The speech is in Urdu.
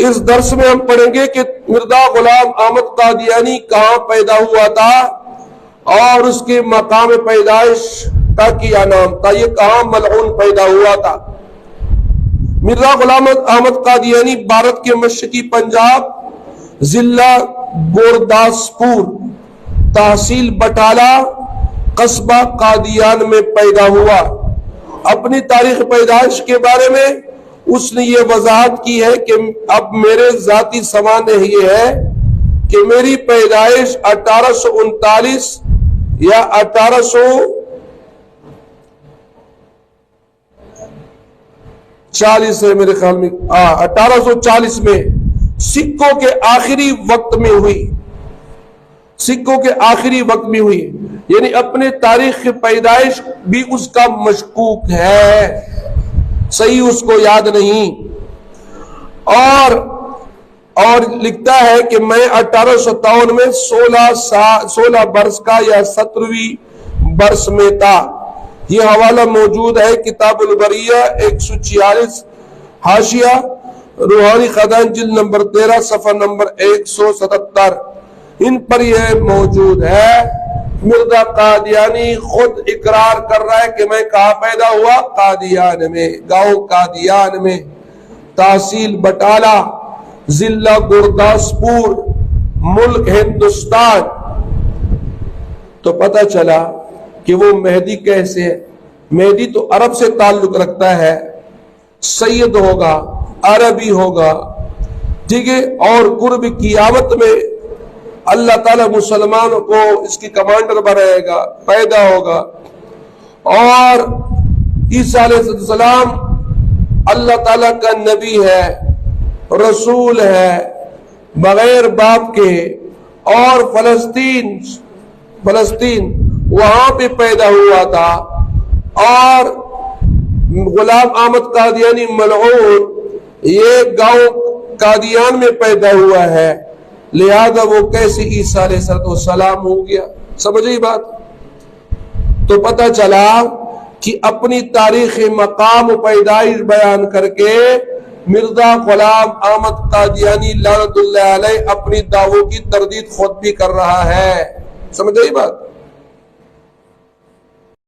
اس درس میں ہم پڑھیں گے کہ مرزا غلام احمد قادیانی کہاں پیدا ہوا تھا اور اس کے مقام پیدائش کا کیا نام تھا، یہ کہاں ملعون پیدا ہوا تھا۔ مرزا غلام احمد قادیانی بھارت کے مشرقی پنجاب، ضلع گورداسپور، تحصیل بٹالہ، قصبہ قادیان میں پیدا ہوا۔ اپنی تاریخ پیدائش کے بارے میں اس نے یہ وضاحت کی ہے کہ اب میرے ذاتی سمانے یہ ہے کہ میری پیدائش 1839 یا 1840 ہے، میرے خیال میں 1840 میں سکوں کے آخری وقت میں ہوئی، سکوں کے آخری وقت میں ہوئی، یعنی اپنے تاریخ کی پیدائش بھی اس کا مشکوک ہے، صحیح اس کو یاد نہیں۔ اور لکھتا ہے کہ میں 1857 میں 16 برس کا یا 17ویں برس میں تھا۔ یہ حوالہ موجود ہے کتاب البریہ 146 حاشیہ روحانی خزائن جلد نمبر 13 صفحہ نمبر 177، ان پر یہ موجود ہے۔ مرزا قادیانی خود اقرار کر رہا ہے کہ میں کہاں پیدا ہوا؟ قادیان میں، گاؤں قادیان میں، تحصیل بٹالہ، ضلع گورداسپور، ملک ہندوستان۔ تو پتہ چلا کہ وہ مہدی کیسے ہے؟ مہدی تو عرب سے تعلق رکھتا ہے، سید ہوگا، عربی ہوگا، ٹھیک ہے، اور قرب قیامت میں اللہ تعالیٰ مسلمانوں کو اس کی کمانڈر بنائے گا، پیدا ہوگا۔ اور عیسیٰ علیہ السلام اللہ تعالیٰ کا نبی ہے، رسول ہے، بغیر باپ کے، اور فلسطین وہاں پہ پیدا ہوا تھا، اور غلام احمد قادیانی ملعون یہ گاؤں قادیان میں پیدا ہوا ہے، لہذا وہ کیسے عیسیٰ علیہ السلام ہو گیا؟ سمجھے بات؟ تو پتہ چلا کہ اپنی تاریخ مقام و پیدائش بیان کر کے مرزا غلام احمد قادیانی لعنت اللہ علیہ اپنی دعووں کی تردید خود بھی کر رہا ہے۔ سمجھے بات؟